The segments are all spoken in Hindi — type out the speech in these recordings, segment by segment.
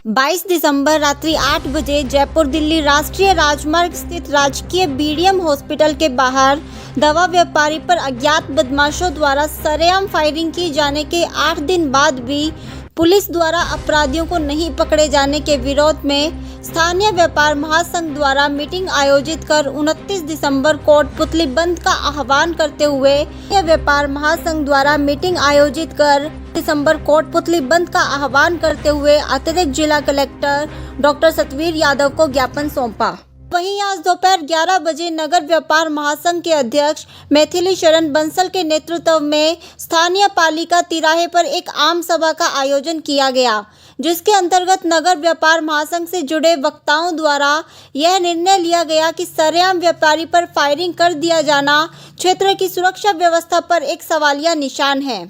22 दिसंबर रात्रि 8 बजे जयपुर दिल्ली राष्ट्रीय राजमार्ग स्थित राजकीय बीडीएम हॉस्पिटल के बाहर दवा व्यापारी पर अज्ञात बदमाशों द्वारा सरेआम फायरिंग की जाने के 8 दिन बाद भी पुलिस द्वारा अपराधियों को नहीं पकड़े जाने के विरोध में स्थानीय व्यापार महासंघ द्वारा मीटिंग आयोजित कर 29 दिसंबर कोटपुतली बंद का आह्वान करते हुए व्यापार महासंघ द्वारा मीटिंग आयोजित कर दिसंबर कोटपुतली बंद का आह्वान करते हुए अतिरिक्त जिला कलेक्टर डॉक्टर सतवीर यादव को ज्ञापन सौंपा। वहीं आज दोपहर 11 बजे नगर व्यापार महासंघ के अध्यक्ष मैथिली शरण बंसल के नेतृत्व में स्थानीय पालिका तिराहे पर एक आम सभा का आयोजन किया गया, जिसके अंतर्गत नगर व्यापार महासंघ से जुड़े वक्ताओं द्वारा यह निर्णय लिया गया कि सरेआम व्यापारी पर फायरिंग कर दिया जाना क्षेत्र की सुरक्षा व्यवस्था पर एक सवालिया निशान है।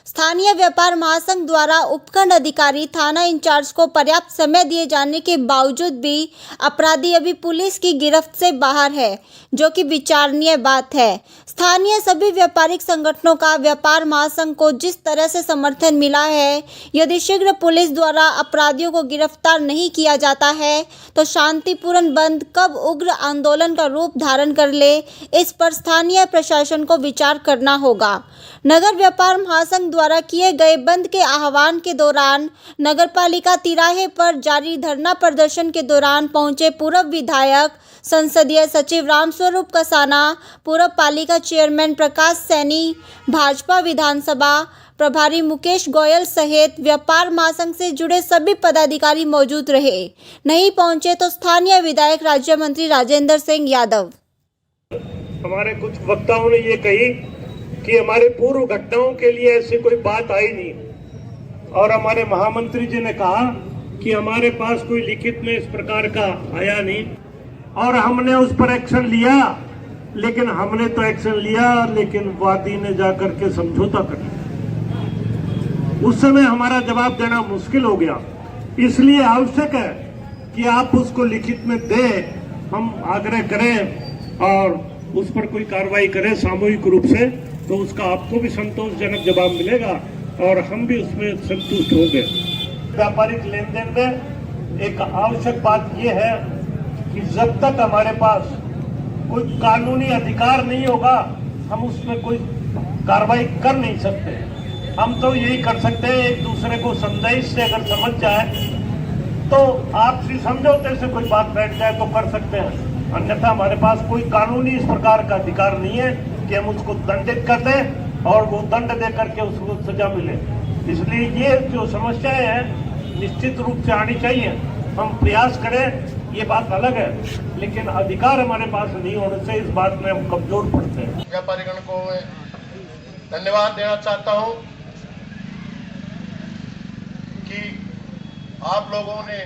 स्थानीय व्यापार महासंघ द्वारा उपखंड अधिकारी थाना इंचार्ज को पर्याप्त समय दिए जाने के बावजूद भी अपराधी अभी पुलिस की गिरफ्त से बाहर है, जो कि विचारणीय बात है। स्थानीय सभी व्यापारिक संगठनों का व्यापार महासंघ को जिस तरह से समर्थन मिला है, यदि शीघ्र पुलिस द्वारा अपराधियों को गिरफ्तार नहीं किया जाता है तो शांतिपूर्ण बंद कब उग्र आंदोलन का रूप धारण कर ले, इस पर स्थानीय प्रशासन को विचार करना होगा। नगर व्यापार महासंघ द्वारा किए गए बंद के आह्वान के दौरान नगरपालिका तिराहे पर जारी धरना प्रदर्शन के दौरान पहुंचे पूर्व विधायक संसदीय सचिव रामस्वरूप कसाना, पूर्व पालिका चेयरमैन प्रकाश सैनी, भाजपा विधानसभा प्रभारी मुकेश गोयल सहित व्यापार महासंघ से जुड़े सभी पदाधिकारी मौजूद रहे। नहीं पहुंचे तो स्थानीय विधायक राज्य मंत्री राजेंद्र सिंह यादव। हमारे कुछ वक्ताओं ने ये कही कि हमारे पूर्व घटनाओं के लिए ऐसी कोई बात आई नहीं, और हमारे महामंत्री जी ने कहा कि हमारे पास कोई लिखित में इस प्रकार का आया नहीं और हमने उस पर एक्शन लिया। लेकिन हमने तो एक्शन लिया, लेकिन वादी ने जाकर के समझौता कर लिया। उस समय हमारा जवाब देना मुश्किल हो गया, इसलिए आवश्यक है कि आप उसको लिखित में दें, हम आग्रह करें और उस पर कोई कार्रवाई करें सामूहिक रूप से, तो उसका आपको भी संतोषजनक जवाब मिलेगा और हम भी उसमें संतुष्ट होंगे। व्यापारिक लेन देन में एक आवश्यक बात यह है कि जब तक हमारे पास कोई कानूनी अधिकार नहीं होगा, हम उसमें कोई कार्रवाई कर नहीं सकते। हम तो यही कर सकते हैं, एक दूसरे को समझाइश से अगर समझ जाए तो आपसी समझौते से कोई बात बैठ जाए तो कर सकते हैं, अन्यथा हमारे पास कोई कानूनी इस प्रकार का अधिकार नहीं है कि हम उसको दंडित कर दें और वो दंड दे करके उसको सजा मिले। इसलिए ये जो समस्याएं हैं निश्चित रूप से आनी चाहिए, हम प्रयास करें, ये बात अलग है, लेकिन अधिकार हमारे पास नहीं होने से इस बात में हम कमजोर पड़ते हैं। व्यापारीगण को मैं धन्यवाद देना चाहता हूं कि आप लोगों ने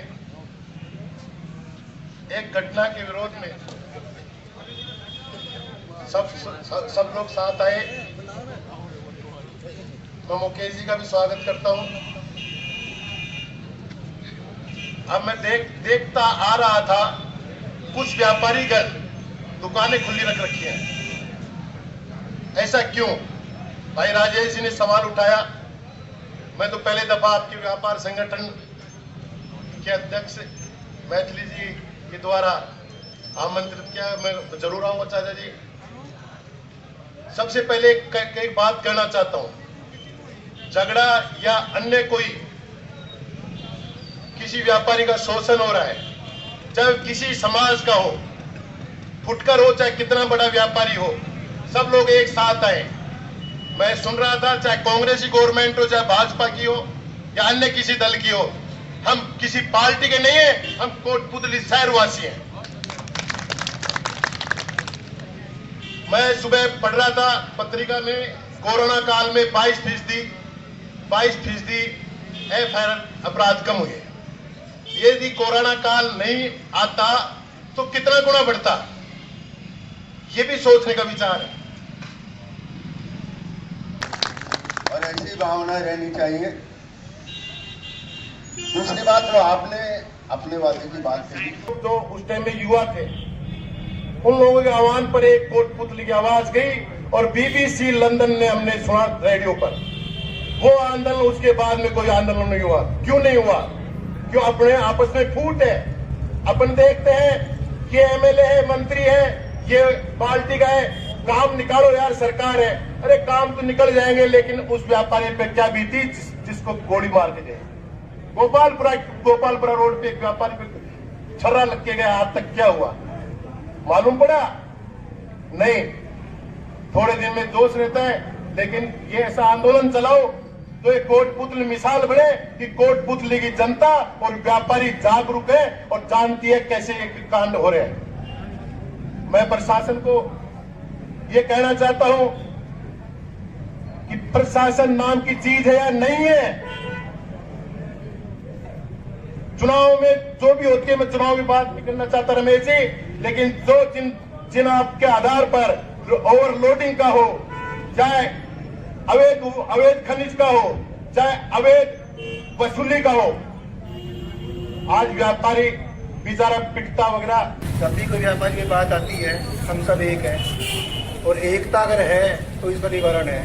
एक घटना के विरोध में सब लोग साथ आए। मैं मुकेश जी का भी स्वागत करता हूं। अब मैं देखता आ रहा था, कुछ व्यापारीगण दुकानें खुली रख रखी हैं। ऐसा क्यों? भाई राजेश जी ने सवाल उठाया। मैं तो पहले दफा आपके व्यापार संगठन के अध्यक्ष मैथिली जी के द्वारा आमंत्रित किया, मैं जरूर आऊंगा चाचा जी। सबसे पहले एक बात कहना चाहता हूं, झगड़ा या अन्य कोई किसी व्यापारी का शोषण हो रहा है, चाहे किसी समाज का हो, फुटकर हो, चाहे कितना बड़ा व्यापारी हो, सब लोग एक साथ आए। मैं सुन रहा था, चाहे कांग्रेस की गवर्नमेंट हो, चाहे भाजपा की हो या अन्य किसी दल की हो, हम किसी पार्टी के नहीं है, हम कोटपुतली शहरवासी हैं। मैं सुबह पढ़ रहा था पत्रिका में, कोरोना काल में 22% FIR अपराध कम हुए। यदि कोरोना काल नहीं आता तो कितना गुना बढ़ता, ये भी सोचने का विचार है। और ऐसी भावना रहनी चाहिए। दूसरी बात, जो आपने अपने वादे की बात कही, जो उस टाइम में युवा थे, उन लोगों के आह्वान पर एक कोटपुतली की आवाज गई और BBC लंदन ने हमने सुना रेडियो पर। वो आंदोलन, उसके बाद में कोई आंदोलन नहीं हुआ। क्यों नहीं हुआ? क्यों अपने आपस में फूट है? अपन देखते हैं कि एमएलए है, मंत्री है, ये पार्टी का है, काम निकालो यार, सरकार है। अरे काम तो निकल जाएंगे, लेकिन उस व्यापारी पे क्या बीती जिसको गोली मार के गए? गोपालपुरा रोड पे एक व्यापारी पे छर्रा लग के गया, आज तक क्या हुआ मालूम पड़ा? नहीं। थोड़े दिन में दोष रहता है, लेकिन ये ऐसा आंदोलन चलाओ तो एक कोटपुतली मिसाल बने कि कोटपुतली की जनता और व्यापारी जागरूक है और जानती है कैसे ये कांड हो रहे हैं। मैं प्रशासन को ये कहना चाहता हूं कि प्रशासन नाम की चीज है या नहीं है। चुनाव में जो भी होती है, मैं चुनाव की बात नहीं करना चाहता रमेश जी, लेकिन जो जिन आपके आधार पर ओवरलोडिंग का हो, चाहे अवैध खनिज का हो, चाहे अवैध वसूली का हो, आज व्यापारी बेचारा पिटता वगैरह। जब भी कोई व्यापारी की बात आती है, हम सब एक हैं और एकता अगर है तो इसका निवारण है।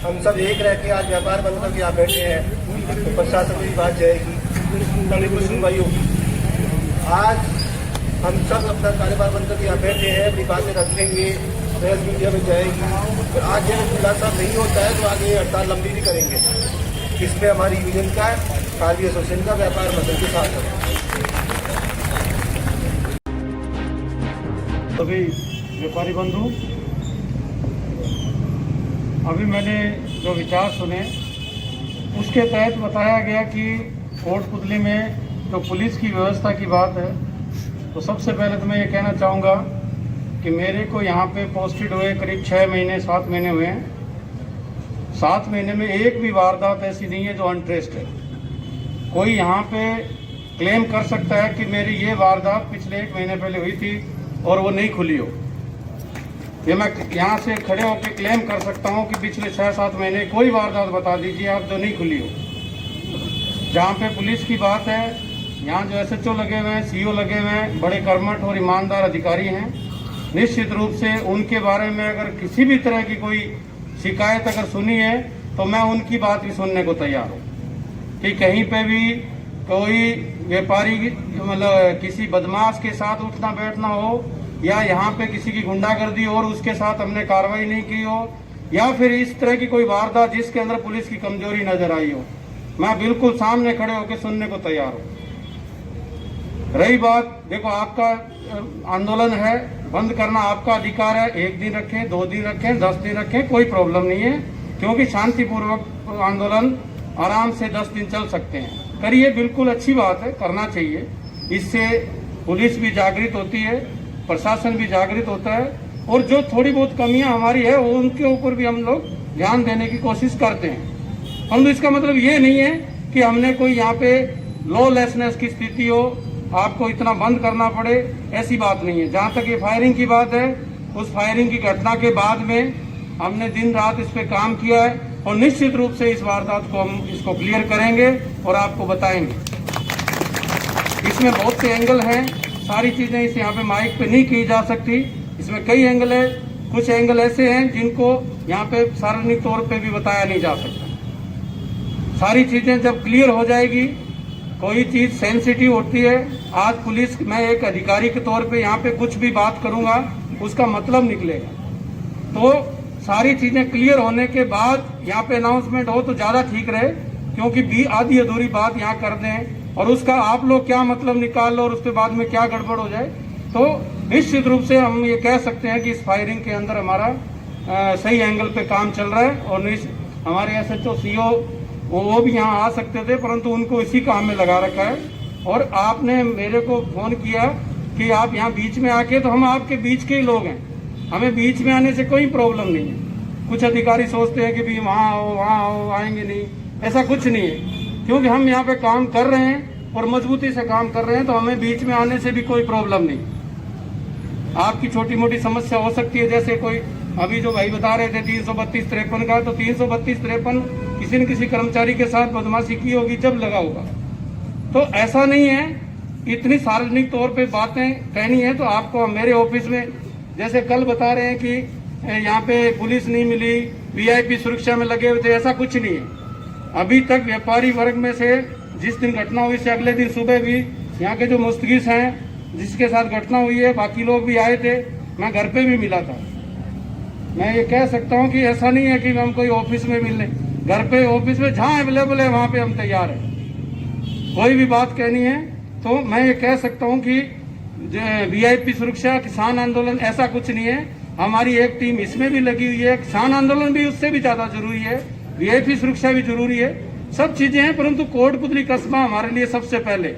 हम सब एक रह के आज व्यापार बंद करके यहाँ बैठे हैं तो प्रशासन की बात जाएगी, तभी कुछ सुनवाई होगी। आज हम सब अपना कारोबार बंद करके यहाँ बैठे हैं, अपनी बातें रखेंगे, प्रेस मीडिया में जाएगी। और आज जब खुलासा नहीं होता है तो आगे हड़ताल लंबी भी करेंगे। इसमें हमारी यूनियन का, खादी एसोसिएशन का व्यापार बंद के साथ है। सभी व्यापारी बंधु, अभी मैंने जो विचार सुने उसके तहत बताया गया कि कोटपुतली में जो पुलिस की व्यवस्था की बात है, तो सबसे पहले तो मैं ये कहना चाहूँगा कि मेरे को यहाँ पे पोस्टेड हुए करीब 6 महीने 7 महीने हुए हैं। 7 महीने में एक भी वारदात ऐसी नहीं है जो अनट्रेस्ड है। कोई यहाँ पे क्लेम कर सकता है कि मेरी ये वारदात पिछले 1 महीने पहले हुई थी और वो नहीं खुली हो। ये मैं यहाँ से खड़े होकर क्लेम कर सकता हूँ कि पिछले 6-7 महीने कोई वारदात बता दीजिए आप जो नहीं खुली हो। जहाँ पे पुलिस की बात है, यहाँ जो एसएचओ लगे हुए हैं, सीओ लगे हुए हैं, बड़े कर्मठ और ईमानदार अधिकारी हैं। निश्चित रूप से उनके बारे में अगर किसी भी तरह की कोई शिकायत अगर सुनी है तो मैं उनकी बात भी सुनने को तैयार हूँ कि कहीं पे भी कोई व्यापारी मतलब किसी बदमाश के साथ उठना बैठना हो, या यहाँ पे किसी की गुंडागर्दी हो और उसके साथ हमने कार्रवाई नहीं की हो, या फिर इस तरह की कोई वारदात जिसके अंदर पुलिस की कमजोरी नजर आई हो, मैं बिल्कुल सामने खड़े होकर सुनने को तैयार हूँ। रही बात, देखो आपका आंदोलन है, बंद करना आपका अधिकार है। 1 दिन रखें, 2 दिन रखें, 10 दिन रखें, कोई प्रॉब्लम नहीं है, क्योंकि शांतिपूर्वक आंदोलन आराम से 10 दिन चल सकते हैं। करिए, बिल्कुल अच्छी बात है, करना चाहिए। इससे पुलिस भी जागृत होती है, प्रशासन भी जागृत होता है, और जो थोड़ी बहुत कमियां हमारी है वो उनके ऊपर भी हम लोग ध्यान देने की कोशिश करते हैं। हम तो इसका मतलब ये नहीं है कि हमने कोई यहाँ पे लॉलेसनेस की स्थिति हो, आपको इतना बंद करना पड़े, ऐसी बात नहीं है। जहाँ तक ये फायरिंग की बात है, उस फायरिंग की घटना के बाद में हमने दिन रात इस पे काम किया है और निश्चित रूप से इस वारदात को हम इसको क्लियर करेंगे और आपको बताएंगे। इसमें बहुत से एंगल हैं, सारी चीजें इस यहाँ पे माइक पे नहीं की जा सकती। इसमें कई एंगल है, कुछ एंगल ऐसे हैं जिनको यहाँ पे सार्वजनिक तौर पे भी बताया नहीं जा सकता। सारी चीजें जब क्लियर हो जाएगी, कोई चीज सेंसिटिव होती है। आज पुलिस, मैं एक अधिकारी के तौर पे यहाँ पे कुछ भी बात करूंगा उसका मतलब निकलेगा, तो सारी चीजें क्लियर होने के बाद यहाँ पे अनाउंसमेंट हो तो ज्यादा ठीक रहे, क्योंकि आधी अधूरी बात यहाँ कर दें और उसका आप लोग क्या मतलब निकाल लो और उसके बाद में क्या गड़बड़ हो जाए। तो निश्चित रूप से हम ये कह सकते हैं कि इस फायरिंग के अंदर हमारा सही एंगल पे काम चल रहा है। और हमारे एसएचओ सीओ वो भी यहाँ आ सकते थे, परंतु उनको इसी काम में लगा रखा है। और आपने मेरे को फोन किया कि आप यहाँ बीच में आके, तो हम आपके बीच के ही लोग हैं, हमें बीच में आने से कोई प्रॉब्लम नहीं है। कुछ अधिकारी सोचते हैं कि भी वहाँ आओ आएंगे नहीं, ऐसा कुछ नहीं है, क्योंकि हम यहाँ पे काम कर रहे हैं और मजबूती से काम कर रहे हैं, तो हमें बीच में आने से भी कोई प्रॉब्लम नहीं। आपकी छोटी मोटी समस्या हो सकती है, जैसे कोई अभी जो भाई बता रहे थे 332-53 का, तो 332-53 किसी न किसी कर्मचारी के साथ बदमाशी की होगी जब लगा होगा। तो ऐसा नहीं है, इतनी सार्वजनिक तौर पे बातें कहनी है तो आपको मेरे ऑफिस में, जैसे कल बता रहे हैं कि यहाँ पे पुलिस नहीं मिली, वीआईपी सुरक्षा में लगे हुए थे, ऐसा कुछ नहीं है। अभी तक व्यापारी वर्ग में से जिस दिन घटना हुई से अगले दिन सुबह भी यहाँ के जो मुस्तगिस हैं जिसके साथ घटना हुई है बाकी लोग भी आए थे, मैं घर पे भी मिला था। मैं ये कह सकता हूँ कि ऐसा नहीं है कि हम कोई ऑफिस में मिलने, घर पे ऑफिस में जहाँ अवेलेबल है वहाँ पे हम तैयार हैं। कोई भी बात कहनी है तो मैं ये कह सकता हूँ कि वीआईपी सुरक्षा, किसान आंदोलन ऐसा कुछ नहीं है। हमारी एक टीम इसमें भी लगी हुई है, किसान आंदोलन भी उससे भी ज्यादा जरूरी है, वीआईपी सुरक्षा भी जरूरी है, सब चीजें हैं, परंतु कोटपुतली कस्बा हमारे लिए सबसे पहले।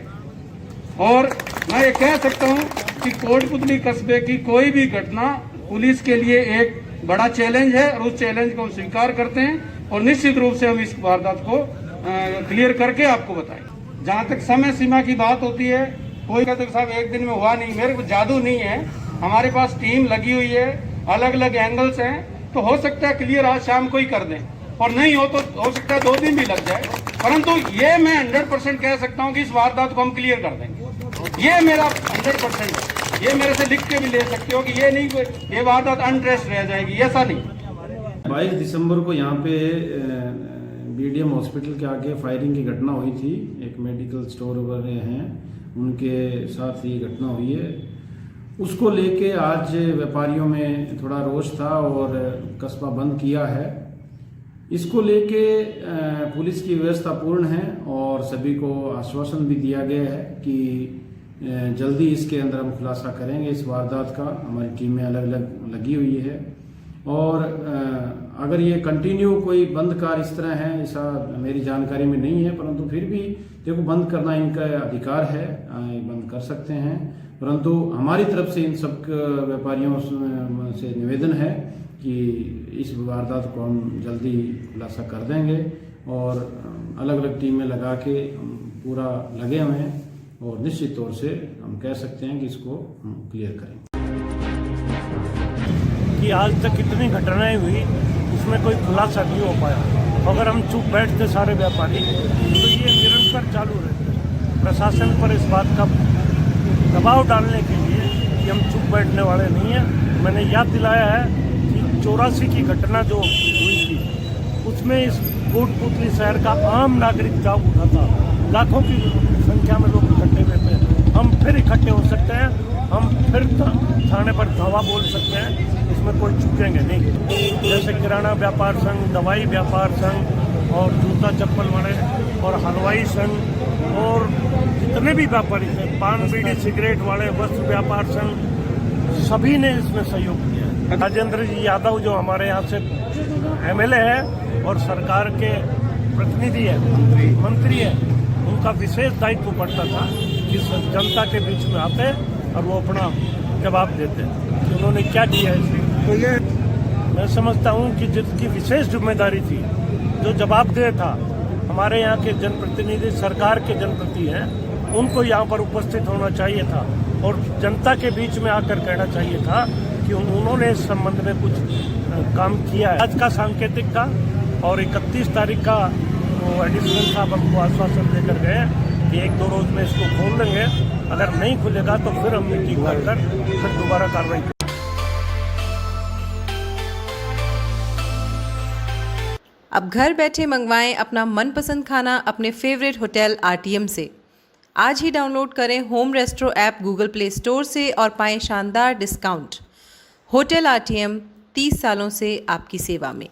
और मैं ये कह सकता हूँ कि कोटपुतली कस्बे की कोई भी घटना पुलिस के लिए एक बड़ा चैलेंज है और उस चैलेंज को हम स्वीकार करते हैं और निश्चित रूप से हम इस वारदात को क्लियर करके आपको बताएं। जहाँ तक समय सीमा की बात होती है, कोई कहते साहब एक दिन में हुआ नहीं, मेरे को जादू नहीं है, हमारे पास टीम लगी हुई है, अलग अलग एंगल्स हैं, तो हो सकता है क्लियर आज शाम को ही कर दें और नहीं हो तो हो सकता है 2 दिन भी लग जाए, परंतु ये मैं 100% कह सकता हूँ कि इस वारदात को हम क्लियर कर देंगे। ये मेरा 100% है, ये मेरे से लिख के भी ले सकते हो कि ये नहीं ये वारदात अनट्रेस्ड रह जाएगी, ऐसा नहीं। 22 दिसंबर को यहाँ पे बीडीएम हॉस्पिटल के आगे फायरिंग की घटना हुई थी। एक मेडिकल स्टोर वाले हैं, उनके साथ ये घटना हुई है। उसको लेके आज व्यापारियों में थोड़ा रोष था और कस्बा बंद किया है। इसको लेके पुलिस की व्यवस्था पूर्ण है और सभी को आश्वासन भी दिया गया है कि जल्दी इसके अंदर हम खुलासा करेंगे इस वारदात का। हमारी टीमें अलग अलग लगी हुई है और अगर ये कंटिन्यू कोई बंद कार इस तरह है, ऐसा मेरी जानकारी में नहीं है, परंतु फिर भी देखो बंद करना इनका अधिकार है, बंद कर सकते हैं, परंतु हमारी तरफ से इन सब व्यापारियों से निवेदन है कि इस वारदात को हम जल्दी खुलासा कर देंगे और अलग अलग टीमें लगा के पूरा लगे हुए हैं और निश्चित तौर से हम कह सकते हैं कि इसको हम क्लियर करेंगे। कि आज तक इतनी घटनाएं हुई उसमें कोई खुलासा नहीं हो पाया। अगर हम चुप बैठते सारे व्यापारी तो ये निरंतर चालू रहते। प्रशासन पर इस बात का दबाव डालने के लिए कि हम चुप बैठने वाले नहीं हैं। मैंने याद दिलाया है कि 84 की घटना जो हुई थी उसमें इस कोटपुतली शहर का आम नागरिक जाग उठा था, लाखों की संख्या में लोग इकट्ठे हुए थे। हम फिर इकट्ठे हो सकते हैं, हम फिर थाने पर धावा बोल सकते हैं, इसमें कोई चूकेंगे नहीं। जैसे किराना व्यापार संघ, दवाई व्यापार संघ और जूता चप्पल वाले और हलवाई संघ और जितने भी व्यापारी थे, पान बीड़ी सिगरेट वाले, वस्त्र व्यापार संघ, सभी ने इसमें सहयोग किया। राजेंद्र जी यादव जो हमारे यहाँ से एमएलए है और सरकार के प्रतिनिधि है, मंत्री है, उनका विशेष दायित्व पड़ता था कि जनता के बीच में आते और वो अपना जवाब देते कि उन्होंने क्या किया है। तो ये मैं समझता हूँ कि जिसकी विशेष जिम्मेदारी थी, जो जवाबदेह था, हमारे यहाँ के जनप्रतिनिधि सरकार के जनप्रतिनिधि हैं, उनको यहाँ पर उपस्थित होना चाहिए था और जनता के बीच में आकर कहना चाहिए था कि उन्होंने इस संबंध में कुछ काम किया है। आज का सांकेतिक का और 31 तारीख का एडिशनल साहब हमको आश्वासन देकर गए कि 1-2 रोज में इसको खोल देंगे, अगर नहीं खुलेगा तो फिर हम मीटिंग करकर फिर दोबारा कार्रवाई करेंगे। अब घर बैठे मंगवाएं अपना मनपसंद खाना अपने फेवरेट होटल आरटीएम से। आज ही डाउनलोड करें home restaurant app Google play store से और पाएं शानदार डिस्काउंट। होटल आरटीएम 30 सालों से आपकी सेवा में।